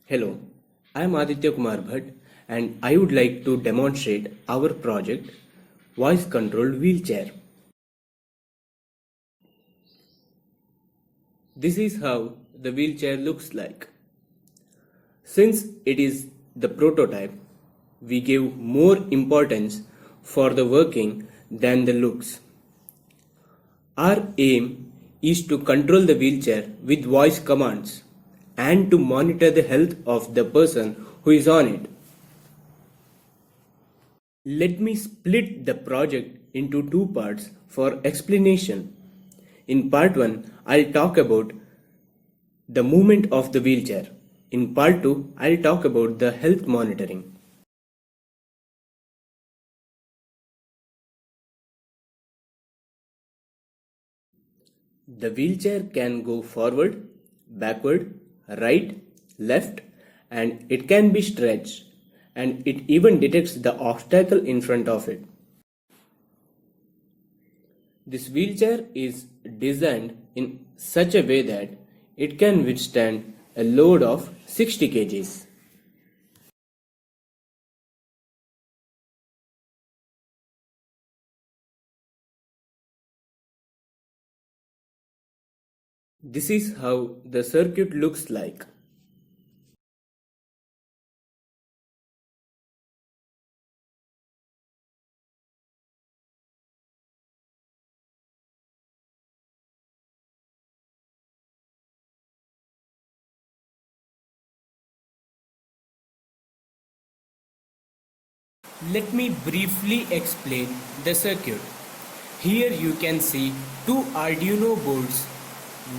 Hello, I am Aditya Kumar Bhatt and I would like to demonstrate our project Voice Controlled Wheelchair. This is how the wheelchair looks like. Since it is the prototype, we give more importance for the working than the looks. Our aim is to control the wheelchair with voice commands and to monitor the health of the person who is on it. Let me split the project into two parts for explanation. In part 1, I'll talk about the movement of the wheelchair. In part 2, I'll talk about the health monitoring. The wheelchair can go forward, backward, right, left, and it can be stretched, and it even detects the obstacle in front of it. This wheelchair is designed in such a way that it can withstand a load of 60 kgs. This is how the circuit looks like. Let me briefly explain the circuit. Here you can see two Arduino boards.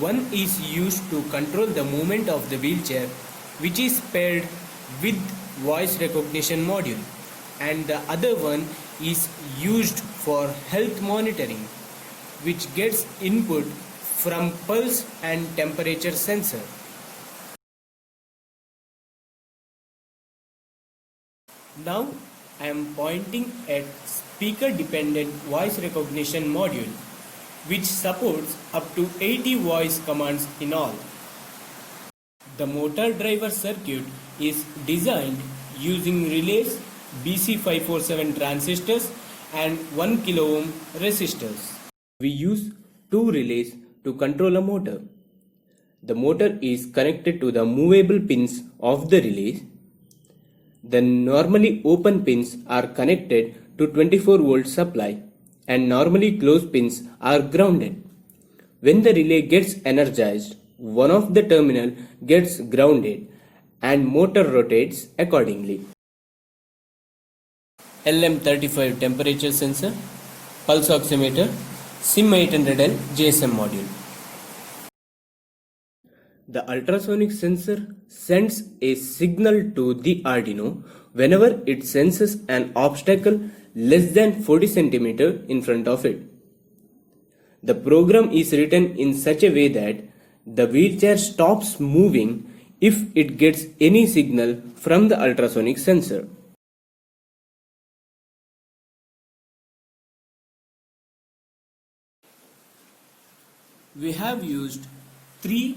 One is used to control the movement of the wheelchair, which is paired with voice recognition module, and the other one is used for health monitoring, which gets input from pulse and temperature sensor. Now I am pointing at speaker dependent voice recognition module, which supports up to 80 voice commands in all. The motor driver circuit is designed using relays, BC547 transistors and 1 kilo ohm resistors. We use two relays to control a motor. The motor is connected to the movable pins of the relays. The normally open pins are connected to 24-volt supply and normally closed pins are grounded. When the relay gets energized, one of the terminal gets grounded and motor rotates accordingly. LM35 temperature sensor, pulse oximeter, SIM800L GSM module. The ultrasonic sensor sends a signal to the Arduino whenever it senses an obstacle less than 40 cm in front of it. The program is written in such a way that the wheelchair stops moving if it gets any signal from the ultrasonic sensor. We have used three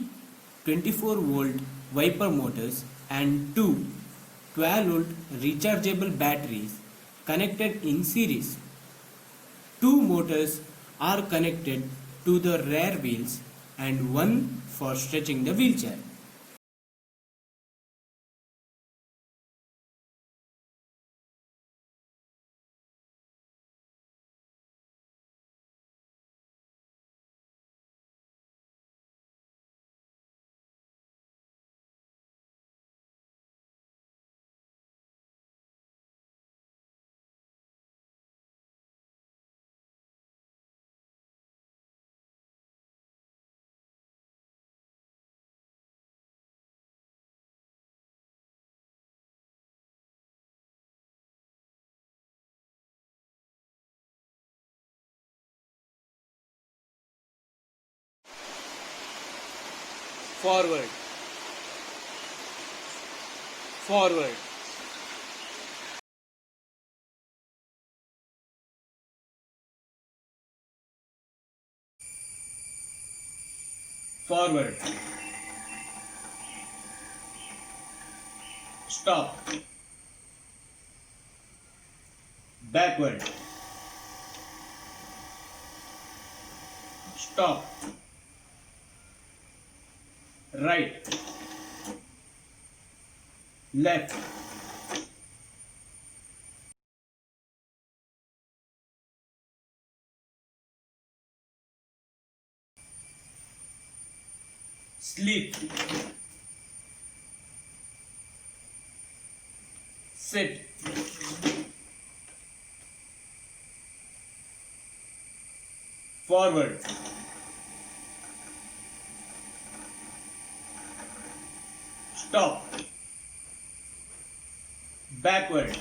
24-volt Viper motors and two 12-volt rechargeable batteries connected in series. Two motors are connected to the rear wheels and one for stretching the wheelchair. Forward, forward, forward, Stop. Backward. Stop. Right. Left. Sleep. Sit. Forward. Stop. Backward.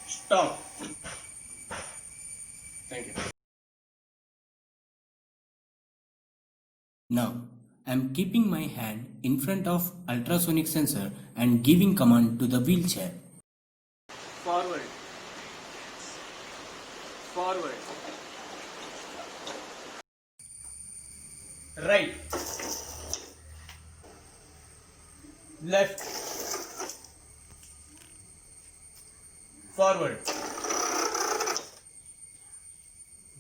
Stop. Thank you. Now, I am keeping my hand in front of ultrasonic sensor and giving command to the wheelchair. Forward. Forward. Right. Left. Forward.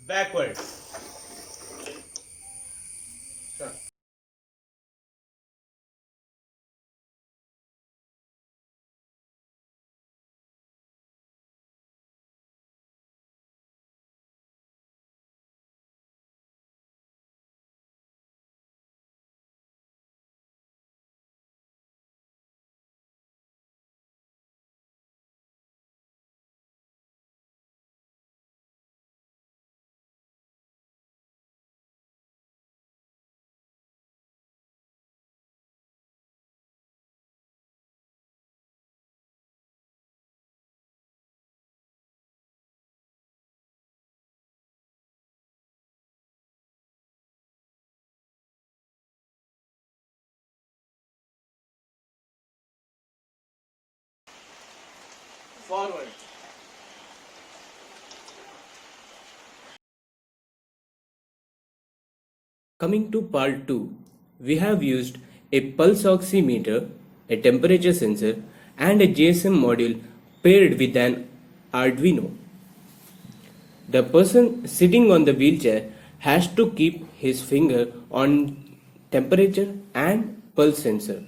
Backward. Sure. Forward. Coming to part 2, we have used a pulse oximeter, a temperature sensor, and a GSM module paired with an Arduino. The person sitting on the wheelchair has to keep his finger on temperature and pulse sensor.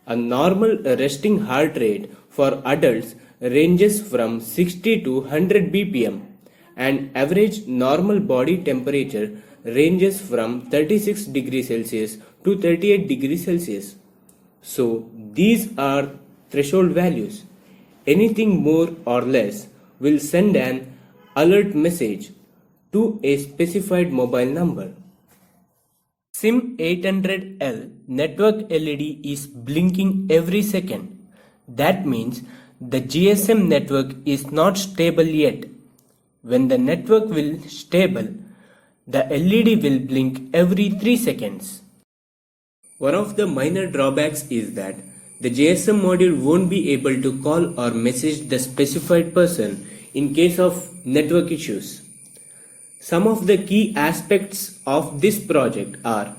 A normal resting heart rate for adults ranges from 60 to 100 bpm, and average normal body temperature ranges from 36 degrees Celsius to 38 degrees Celsius. So these are threshold values. Anything more or less will send an alert message to a specified mobile number. SIM 800L network LED is blinking every second. That means the GSM network is not stable yet. When the network will stable, the LED will blink every 3 seconds. One of the minor drawbacks is that the GSM module won't be able to call or message the specified person in case of network issues. Some of the key aspects of this project are: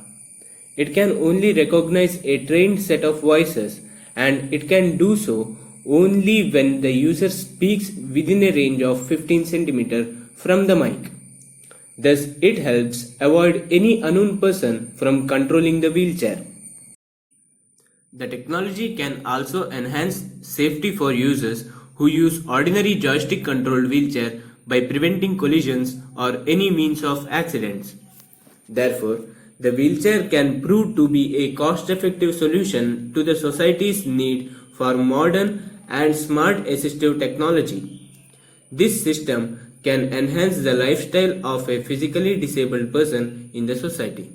it can only recognize a trained set of voices, and it can do so only when the user speaks within a range of 15 cm from the mic. Thus, it helps avoid any unknown person from controlling the wheelchair. The technology can also enhance safety for users who use ordinary joystick controlled wheelchair by preventing collisions or any means of accidents. Therefore, the wheelchair can prove to be a cost-effective solution to the society's need for modern and smart assistive technology. This system can enhance the lifestyle of a physically disabled person in the society.